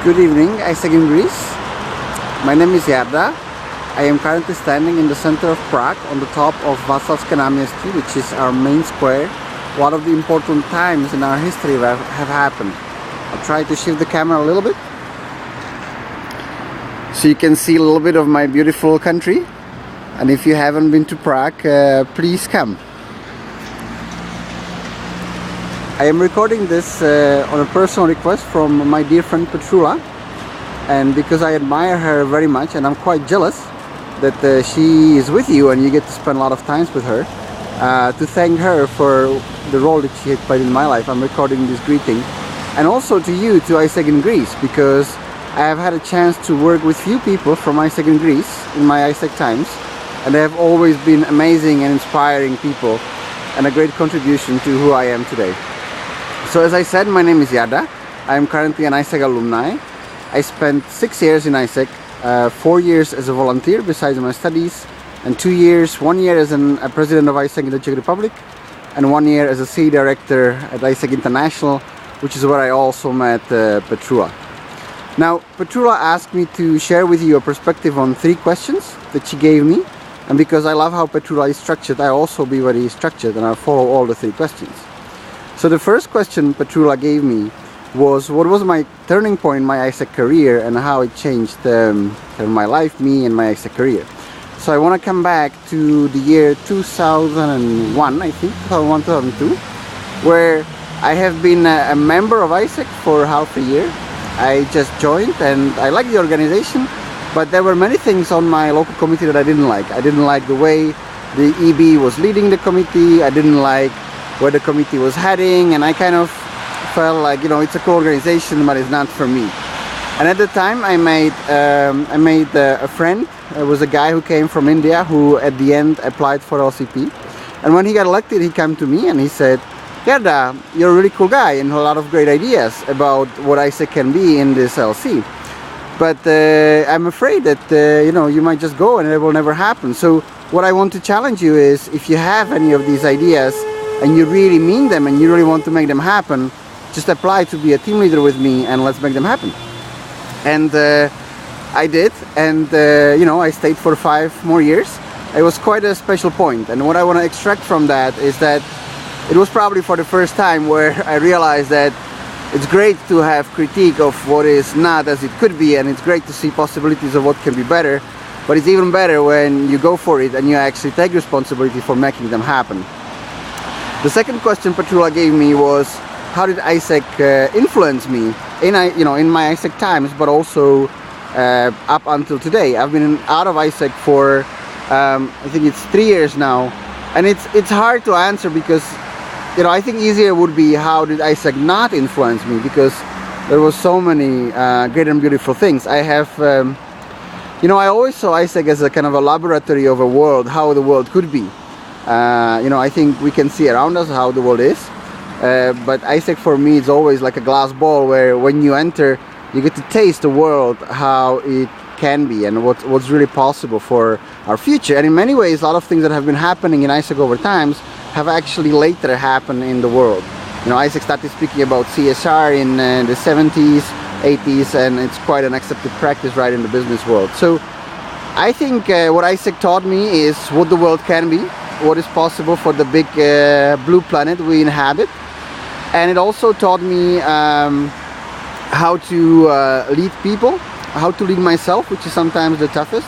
Good evening, AIESEC in Greece. My name is Jarda. I am currently standing in the center of Prague on the top of Václavské náměstí, which is our main square. One of the important times in our history that have happened. I'll try to shift the camera a little bit so you can see a little bit of my beautiful country. And if you haven't been to Prague, please come. I am recording this on a personal request from my dear friend Petrula, and because I admire her very much and I'm quite jealous that she is with you and you get to spend a lot of time with her, to thank her for the role that she had played in my life. I'm recording this greeting, and also to you, to AIESEC in Greece, because I have had a chance to work with few people from AIESEC in Greece in my AIESEC times, and they have always been amazing and inspiring people and a great contribution to who I am today. So as I said, my name is Jarda. I am currently an AIESEC alumni. I spent 6 years in AIESEC, 4 years as a volunteer besides my studies, and 1 year as a president of AIESEC in the Czech Republic, and 1 year as a CE director at AIESEC International, which is where I also met Petrula. Now, Petrula asked me to share with you a perspective on 3 questions that she gave me, and because I love how Petrula is structured, I also be very structured and I follow all the 3 questions. So the first question Petrula gave me was, what was my turning point in my AIESEC career and how it changed my life, me and my AIESEC career. So I want to come back to the year 2001, I think, 2001, 2002, where I have been a member of AIESEC for half a year. I just joined and I like the organization, but there were many things on my local committee that I didn't like. I didn't like the way the EB was leading the committee. I didn't like where the committee was heading, and I kind of felt like, you know, it's a cool organization, but it's not for me. And at the time I made a friend. It was a guy who came from India who at the end applied for LCP, and when he got elected he came to me and he said, Jarda, you're a really cool guy and a lot of great ideas about what AIESEC can be in this LC, but I'm afraid that you know, you might just go and it will never happen. So what I want to challenge you is, if you have any of these ideas and you really mean them and you really want to make them happen, just apply to be a team leader with me and let's make them happen. And I did, and you know, I stayed for 5 more years. It was quite a special point, and what I want to extract from that is that it was probably for the first time where I realized that it's great to have critique of what is not as it could be, and it's great to see possibilities of what can be better, but it's even better when you go for it and you actually take responsibility for making them happen. The second question Petrula gave me was, how did AIESEC influence me in my AIESEC times, but also up until today. I've been out of AIESEC for I think it's 3 years now, and it's hard to answer because, you know, I think easier would be, how did AIESEC not influence me, because there was so many great and beautiful things. I have you know, I always saw AIESEC as a kind of a laboratory of a world, how the world could be. You know, I think we can see around us how the world is, but AIESEC for me is always like a glass ball where when you enter you get to taste the world, how it can be and what's really possible for our future. And in many ways, a lot of things that have been happening in AIESEC over times have actually later happened in the world. You know, AIESEC started speaking about CSR in the 70s, 80s, and it's quite an accepted practice right in the business world. So I think what AIESEC taught me is what the world can be, what is possible for the big blue planet we inhabit, and it also taught me how to lead people, how to lead myself, which is sometimes the toughest,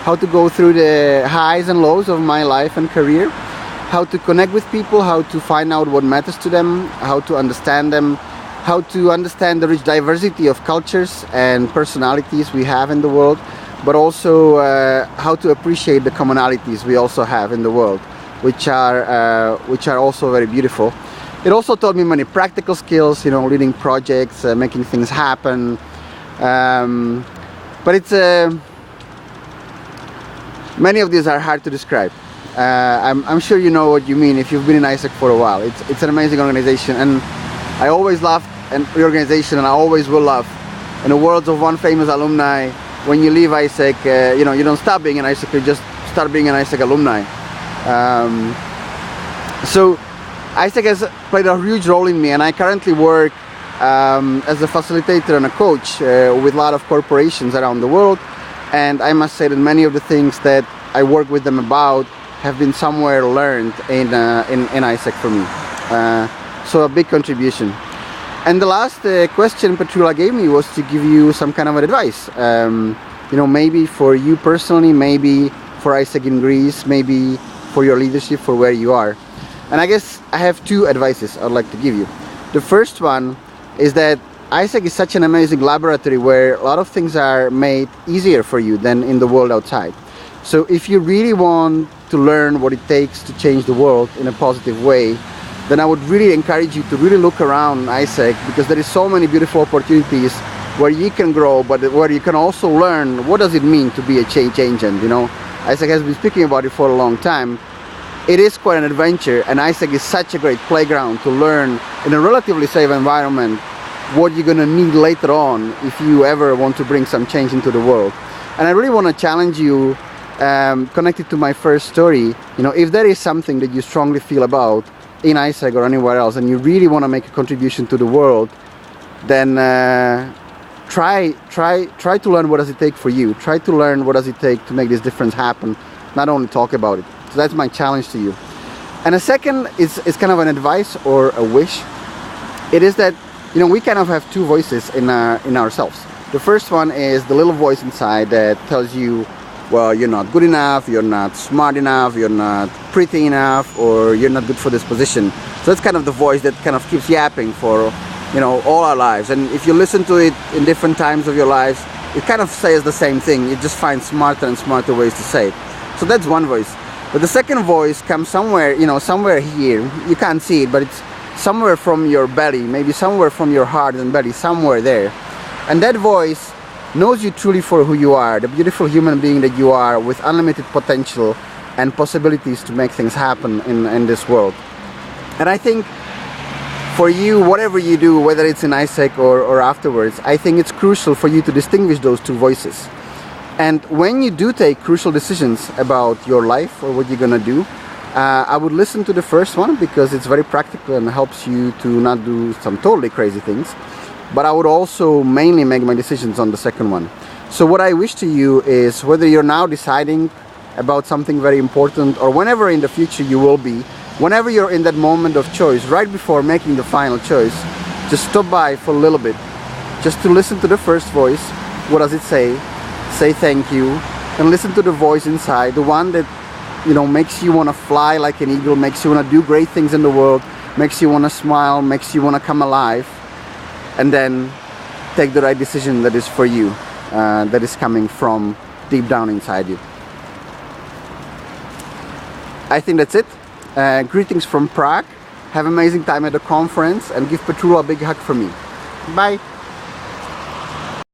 how to go through the highs and lows of my life and career, how to connect with people, how to find out what matters to them, how to understand them, how to understand the rich diversity of cultures and personalities we have in the world, but also how to appreciate the commonalities we also have in the world, which are also very beautiful. It also taught me many practical skills, you know, leading projects, making things happen. But it's many of these are hard to describe. I'm sure you know what you mean if you've been in AIESEC for a while. It's an amazing organization, and I always loved the organization, and I always will love. In the words of one famous alumni, when you leave AIESEC, you know, you don't stop being an AIESEC, you just start being an AIESEC alumni. So AIESEC has played a huge role in me, and I currently work as a facilitator and a coach with a lot of corporations around the world, and I must say that many of the things that I work with them about have been somewhere learned in AIESEC for me. So a big contribution. And the last question Petrula gave me was to give you some kind of advice. You know, maybe for you personally, maybe for AIESEC in Greece, maybe for your leadership, for where you are. And I guess I have two advices I'd like to give you. The first one is that AIESEC is such an amazing laboratory where a lot of things are made easier for you than in the world outside. So if you really want to learn what it takes to change the world in a positive way, then I would really encourage you to really look around AIESEC, because there is so many beautiful opportunities where you can grow, but where you can also learn what does it mean to be a change agent. You know, AIESEC has been speaking about it for a long time. It is quite an adventure, and AIESEC is such a great playground to learn in a relatively safe environment what you're going to need later on if you ever want to bring some change into the world. And I really want to challenge you, connected to my first story, you know, if there is something that you strongly feel about in AIESEC or anywhere else, and you really want to make a contribution to the world, then try to learn what does it take for you. Try to learn what does it take to make this difference happen, not only talk about it. So that's my challenge to you. And a second is kind of an advice or a wish. It is that, you know, we kind of have two voices in ourselves. The first one is the little voice inside that tells you, well, you're not good enough, you're not smart enough, you're not pretty enough, or you're not good for this position. So that's kind of the voice that kind of keeps yapping for, you know, all our lives. And if you listen to it in different times of your lives, it kind of says the same thing. You just find smarter and smarter ways to say it. So that's one voice. But the second voice comes somewhere, you know, somewhere here. You can't see it, but it's somewhere from your belly, maybe somewhere from your heart and belly, somewhere there. And that voice knows you truly for who you are, the beautiful human being that you are, with unlimited potential and possibilities to make things happen in this world. And I think for you, whatever you do, whether it's in AIESEC or afterwards, I think it's crucial for you to distinguish those two voices. And when you do take crucial decisions about your life or what you're gonna do, I would listen to the first one, because it's very practical and helps you to not do some totally crazy things. But I would also mainly make my decisions on the second one. So what I wish to you is, whether you're now deciding about something very important, or whenever in the future you will be, whenever you're in that moment of choice, right before making the final choice, just stop by for a little bit, just to listen to the first voice. What does it say? Say thank you, and listen to the voice inside, the one that, you know, makes you want to fly like an eagle, makes you want to do great things in the world, makes you want to smile, makes you want to come alive. And then take the right decision that is for you, that is coming from deep down inside you. I think that's it. Greetings from Prague. Have an amazing time at the conference, and give Petrula a big hug from me. Bye.